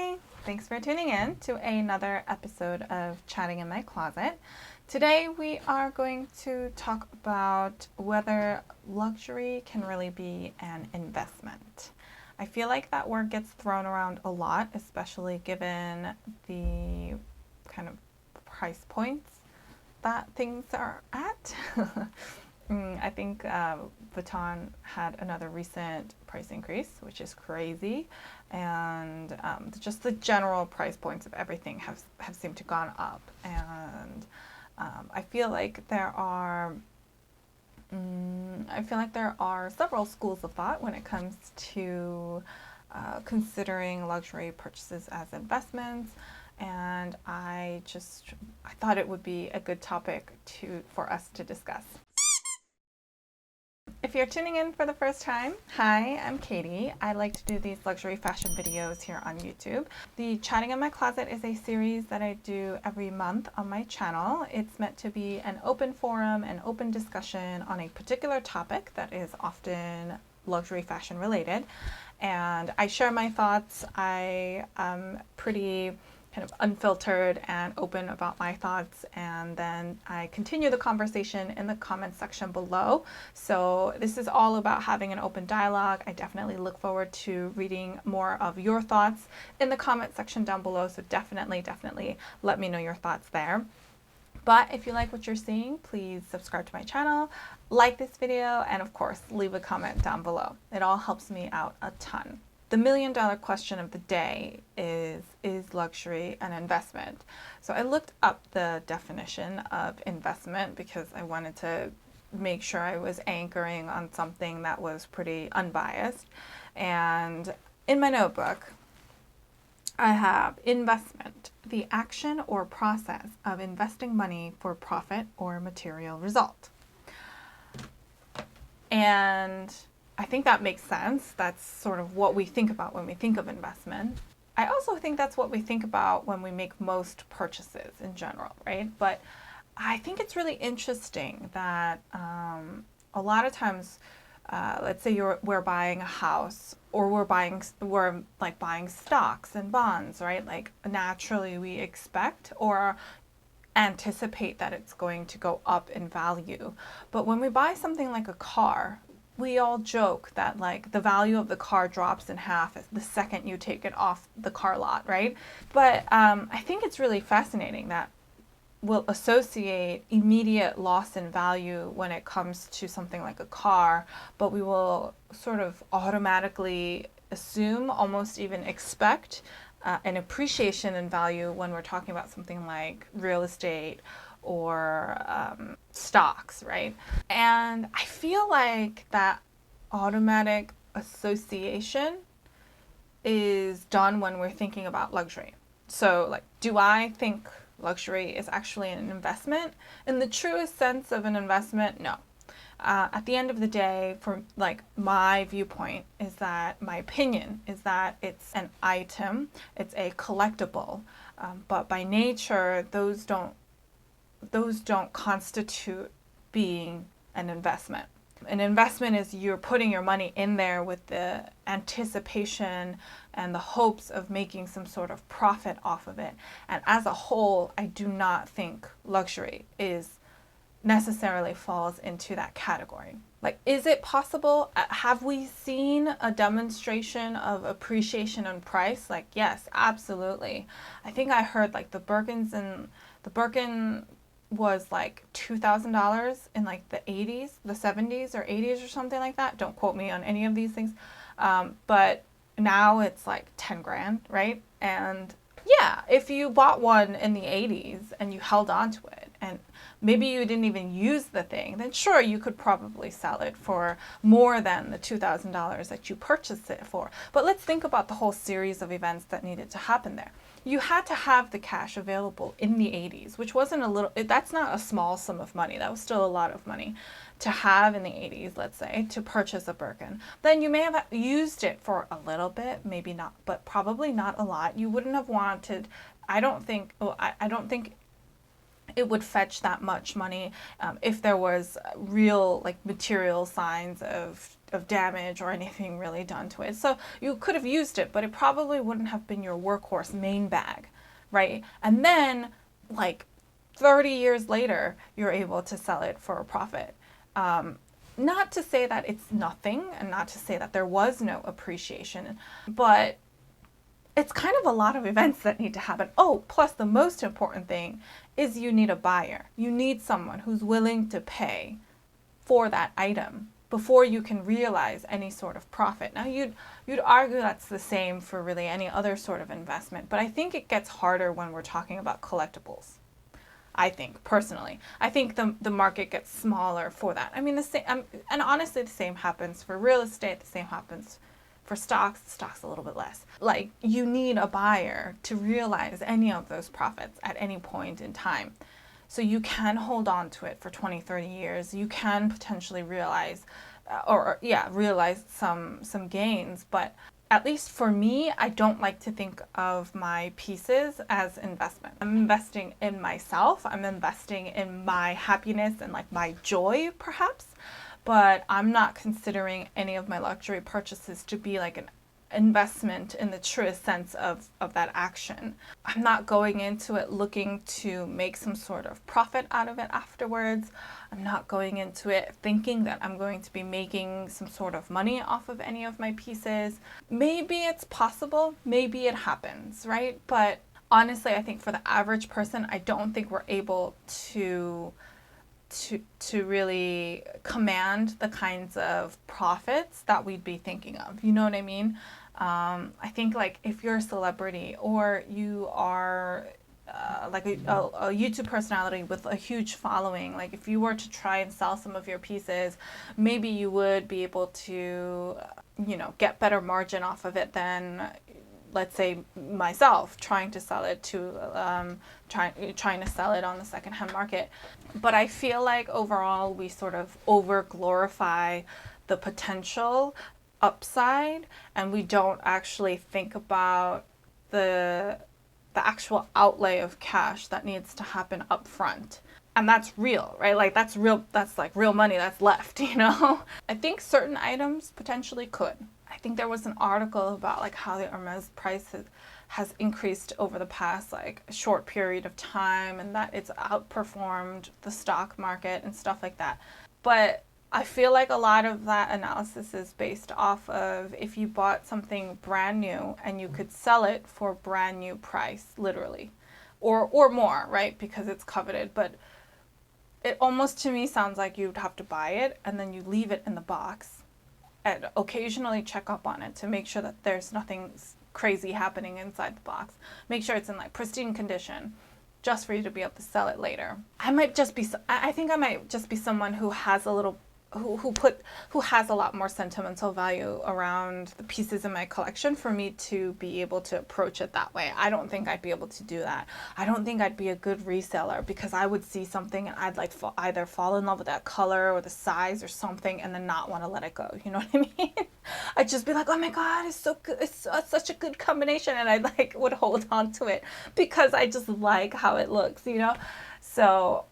Hi! Thanks for tuning in to another episode of Chatting in My Closet. Today we are going to talk about whether luxury can really be an investment. I feel like that word gets thrown around a lot, especially given the kind of price points that things are at. I think Vuitton had another recent price increase, which is crazy, and just the general price points of everything have seemed to gone up. And I feel like there are several schools of thought when it comes to considering luxury purchases as investments. And I thought it would be a good topic for us to discuss. If you're tuning in for the first time, hi, I'm Katie. I like to do these luxury fashion videos here on YouTube. The Chatting in My Closet is a series that I do every month on my channel. It's meant to be an open forum and open discussion on a particular topic that is often luxury fashion related. And I share my thoughts. I am pretty kind of unfiltered and open about my thoughts, and then I continue the conversation in the comment section below. So this is all about having an open dialogue. I definitely look forward to reading more of your thoughts in the comment section down below, so definitely let me know your thoughts there. But if you like what you're seeing, please subscribe to my channel, like this video, and of course leave a comment down below. It all helps me out a ton. The million-dollar question of the day is luxury an investment? So I looked up the definition of investment because I wanted to make sure I was anchoring on something that was pretty unbiased. And in my notebook, I have investment, the action or process of investing money for profit or material result. And I think that makes sense. That's sort of what we think about when we think of investment. I also think that's what we think about when we make most purchases in general, right? But I think it's really interesting that a lot of times, let's say we're buying a house, or we're buying stocks and bonds, right? Like naturally we expect or anticipate that it's going to go up in value. But when we buy something like a car, we all joke that like the value of the car drops in half the second you take it off the car lot, right? But I think it's really fascinating that we'll associate immediate loss in value when it comes to something like a car, but we will sort of automatically assume, almost even expect, an appreciation in value when we're talking about something like real estate or stocks, right? And I feel like that automatic association is done when we're thinking about luxury. So like, do I think luxury is actually an investment? In the truest sense of an investment, no. At the end of the day, for like my viewpoint is that, my opinion is that it's an item, it's a collectible, but by nature, those don't constitute being an investment. An investment is you're putting your money in there with the anticipation and the hopes of making some sort of profit off of it. And as a whole, I do not think luxury necessarily falls into that category. Like, is it possible? Have we seen a demonstration of appreciation in price? Like, yes, absolutely. I think I heard like the Birkin was like $2,000 in like the 80s, the 70s or 80s or something like that. Don't quote me on any of these things. But now it's like 10 grand, right? And yeah, if you bought one in the 80s and you held on to it and maybe you didn't even use the thing, then sure, you could probably sell it for more than the $2,000 that you purchased it for. But let's think about the whole series of events that needed to happen there. You had to have the cash available in the 80s, which that's not a small sum of money. That was still a lot of money to have in the 80s, let's say, to purchase a Birkin. Then you may have used it for a little bit, maybe not, but probably not a lot. You wouldn't have wanted, I don't think it would fetch that much money if there was real like material signs of of damage or anything really done to it. So you could have used it, but it probably wouldn't have been your workhorse main bag, right? And then like 30 years later, you're able to sell it for a profit. Not to say that it's nothing and not to say that there was no appreciation, but it's kind of a lot of events that need to happen. Oh, plus the most important thing is you need a buyer. You need someone who's willing to pay for that item before you can realize any sort of profit. Now you'd argue that's the same for really any other sort of investment, but I think it gets harder when we're talking about collectibles. I think personally, I think the market gets smaller for that. I mean, the same, and honestly, the same happens for real estate. The same happens for stocks. Stocks a little bit less. Like, you need a buyer to realize any of those profits at any point in time. So you can hold on to it for 20, 30 years. You can potentially realize, realize some gains. But at least for me, I don't like to think of my pieces as investment. I'm investing in myself. I'm investing in my happiness and like my joy, perhaps. But I'm not considering any of my luxury purchases to be like an investment in the truest sense of that action. I'm not going into it looking to make some sort of profit out of it afterwards. I'm not going into it thinking that I'm going to be making some sort of money off of any of my pieces. Maybe it's possible, maybe it happens, right? But honestly, I think for the average person, I don't think we're able to really command the kinds of profits that we'd be thinking of. You know what I mean? I think like if you're a celebrity or you are like a YouTube personality with a huge following, like if you were to try and sell some of your pieces, maybe you would be able to, get better margin off of it than, let's say, myself trying to sell it trying to sell it on the secondhand market. But I feel like overall we sort of over glorify the potential upside, and we don't actually think about the actual outlay of cash that needs to happen up front. And that's real, right? Like that's real, that's like real money that's left, I think certain items potentially could. I think there was an article about like how the Hermes price has increased over the past like short period of time, and that it's outperformed the stock market and stuff like that. But I feel like a lot of that analysis is based off of if you bought something brand new and you could sell it for brand new price, literally, or more, right? Because it's coveted. But it almost to me sounds like you'd have to buy it and then you leave it in the box and occasionally check up on it to make sure that there's nothing crazy happening inside the box. Make sure it's in like pristine condition just for you to be able to sell it later. I think I might just be someone who has a little who has a lot more sentimental value around the pieces in my collection for me to be able to approach it that way. I don't think I'd be able to do that. I don't think I'd be a good reseller because I would see something and I'd like either fall in love with that color or the size or something and then not want to let it go. You know what I mean? I'd just be like, oh my God, it's so good. It's such a good combination. And I like would hold on to it because I just like how it looks, So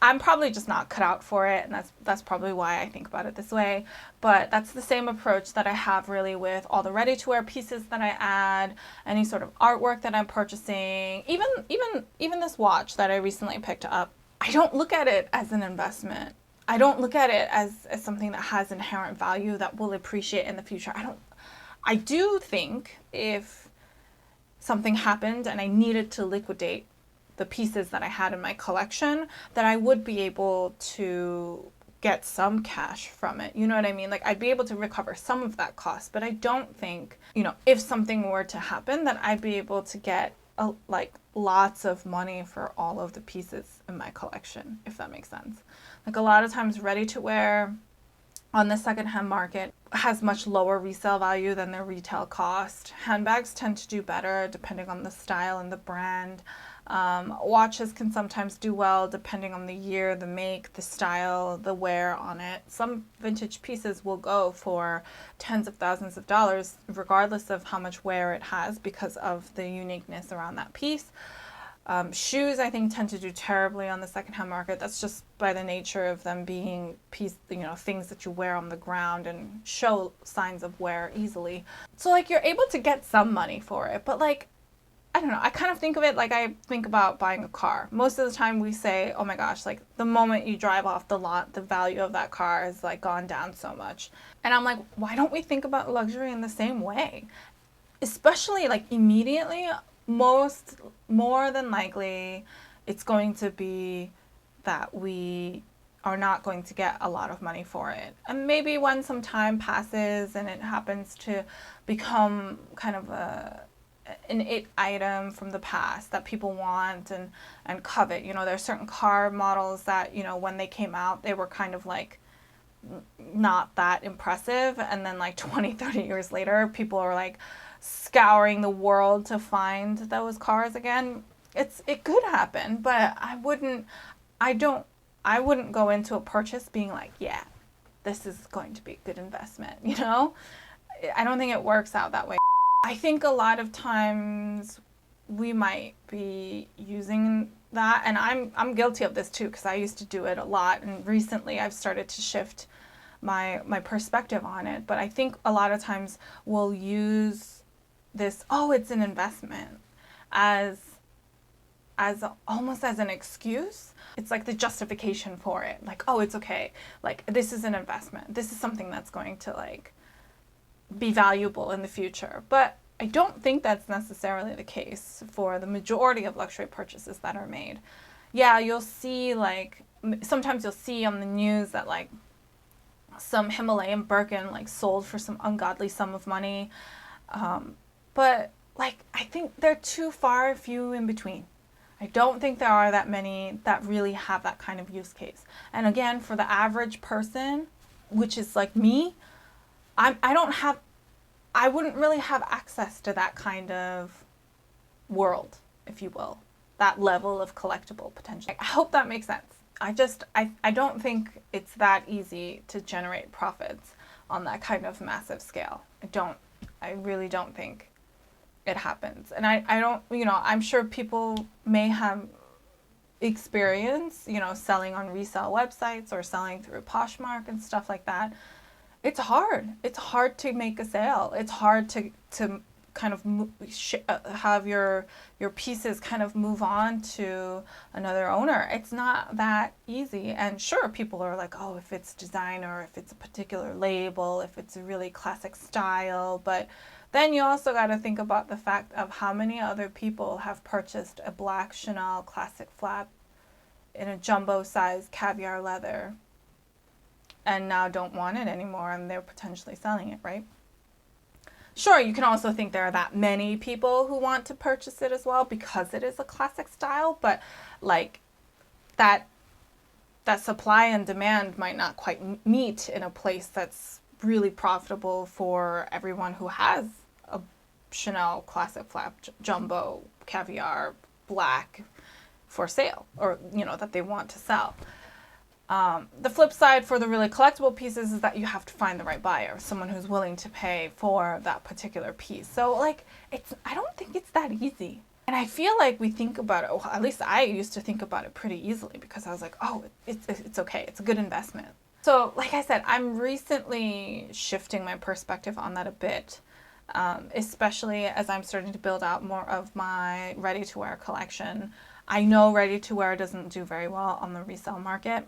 I'm probably just not cut out for it, and that's probably why I think about it this way. But that's the same approach that I have really with all the ready-to-wear pieces that I add, any sort of artwork that I'm purchasing, even this watch that I recently picked up. I don't look at it as an investment. I don't look at it as something that has inherent value that will appreciate in the future. I do think if something happened and I needed to liquidate the pieces that I had in my collection, that I would be able to get some cash from it. You know what I mean? Like I'd be able to recover some of that cost, but I don't think, if something were to happen, that I'd be able to get lots of money for all of the pieces in my collection, if that makes sense. Like a lot of times ready to wear on the secondhand market has much lower resale value than their retail cost. Handbags tend to do better depending on the style and the brand. Watches can sometimes do well depending on the year, the make, the style, the wear on it. Some vintage pieces will go for tens of thousands of dollars regardless of how much wear it has because of the uniqueness around that piece. Shoes, I think, tend to do terribly on the secondhand market. That's just by the nature of them being things that you wear on the ground and show signs of wear easily. So like you're able to get some money for it, but like I don't know. I kind of think of it like I think about buying a car. Most of the time we say, oh my gosh, like the moment you drive off the lot, the value of that car has like gone down so much. And I'm like, why don't we think about luxury in the same way? Especially like immediately, more than likely it's going to be that we are not going to get a lot of money for it. And maybe when some time passes and it happens to become kind of an it item from the past that people want and covet. You know, there are certain car models that, you know, when they came out, they were kind of like not that impressive. And then like 20, 30 years later, people are like scouring the world to find those cars again. It could happen, but I wouldn't go into a purchase being like, yeah, this is going to be a good investment, you know? I don't think it works out that way. I think a lot of times we might be using that, and I'm guilty of this too because I used to do it a lot, and recently I've started to shift my perspective on it. But I think a lot of times we'll use this, oh, it's an investment, as almost as an excuse. It's like the justification for it. Like, oh, it's okay. Like, this is an investment. This is something that's going to like be valuable in the future. But I don't think that's necessarily the case for the majority of luxury purchases that are made. Yeah, you'll see like sometimes you'll see on the news that like some Himalayan Birkin like sold for some ungodly sum of money. But like I think they're too far few in between. I don't think there are that many that really have that kind of use case. And again, for the average person, which is like me, I wouldn't really have access to that kind of world, if you will, that level of collectible potential. I hope that makes sense. I don't think it's that easy to generate profits on that kind of massive scale. I really don't think it happens. And I don't, I'm sure people may have experience, selling on resale websites or selling through Poshmark and stuff like that. It's hard. It's hard to make a sale. It's hard to kind of have your pieces kind of move on to another owner. It's not that easy. And sure, people are like, oh, if it's designer, if it's a particular label, if it's a really classic style. But then you also got to think about the fact of how many other people have purchased a black Chanel classic flap in a jumbo size caviar leather and now don't want it anymore, and they're potentially selling it, right? Sure, you can also think there are that many people who want to purchase it as well because it is a classic style, but like that supply and demand might not quite meet in a place that's really profitable for everyone who has a Chanel classic flap jumbo caviar black for sale, or that they want to sell. The flip side for the really collectible pieces is that you have to find the right buyer, someone who's willing to pay for that particular piece. So like I don't think it's that easy. And I feel like we think about it, well, at least I used to think about it pretty easily because I was like, oh, it's okay. It's a good investment. So like I said, I'm recently shifting my perspective on that a bit, especially as I'm starting to build out more of my ready-to-wear collection. I know ready-to-wear doesn't do very well on the resale market.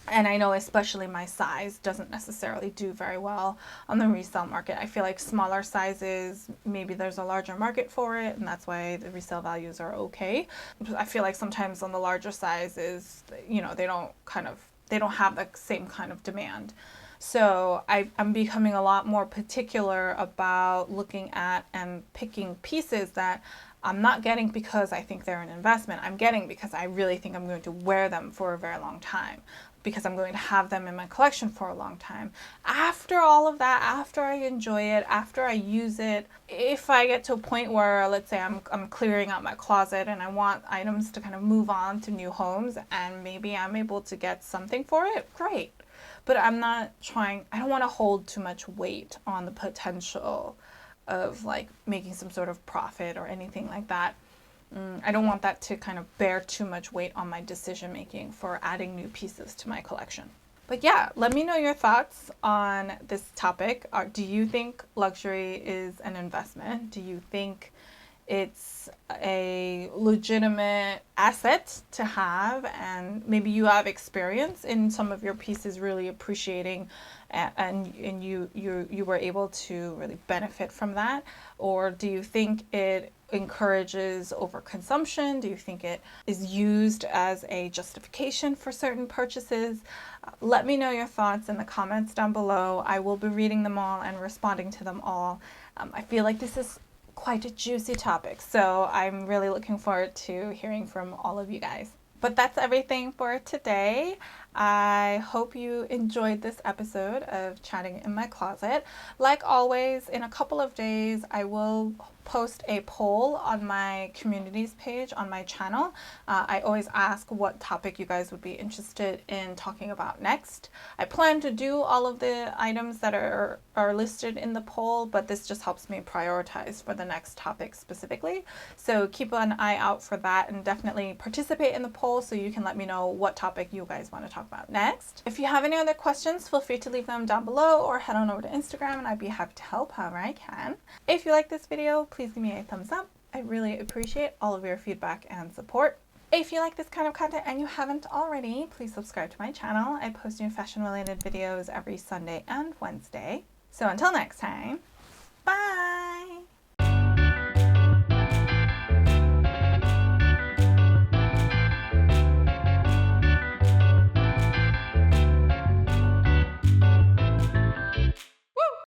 And I know especially my size doesn't necessarily do very well on the resale market. I feel like smaller sizes, maybe there's a larger market for it, and that's why the resale values are okay. I feel like sometimes on the larger sizes, they don't have the same kind of demand. So I'm becoming a lot more particular about looking at and picking pieces that I'm not getting because I think they're an investment. I'm getting because I really think I'm going to wear them for a very long time, because I'm going to have them in my collection for a long time. After all of that, after I enjoy it, after I use it, if I get to a point where, let's say I'm clearing out my closet and I want items to kind of move on to new homes and maybe I'm able to get something for it, great. But I don't want to hold too much weight on the potential of like making some sort of profit or anything like that. I don't want that to kind of bear too much weight on my decision making for adding new pieces to my collection. But yeah, let me know your thoughts on this topic. Do you think luxury is an investment? Do you think it's a legitimate asset to have, and maybe you have experience in some of your pieces really appreciating and you were able to really benefit from that? Or do you think it encourages overconsumption? Do you think it is used as a justification for certain purchases? Let me know your thoughts in the comments down below. I will be reading them all and responding to them all. I feel like this is quite a juicy topic, so I'm really looking forward to hearing from all of you guys. But that's everything for today. I hope you enjoyed this episode of Chatting in My Closet. Like always, in a couple of days, I will post a poll on my communities page on my channel. I always ask what topic you guys would be interested in talking about next. I plan to do all of the items that are listed in the poll, but this just helps me prioritize for the next topic specifically. So keep an eye out for that and definitely participate in the poll so you can let me know what topic you guys want to talk about next. If you have any other questions, feel free to leave them down below or head on over to Instagram and I'd be happy to help however I can. If you like this video, please give me a thumbs up. I really appreciate all of your feedback and support. If you like this kind of content and you haven't already, please subscribe to my channel. I post new fashion related videos every Sunday and Wednesday. So until next time,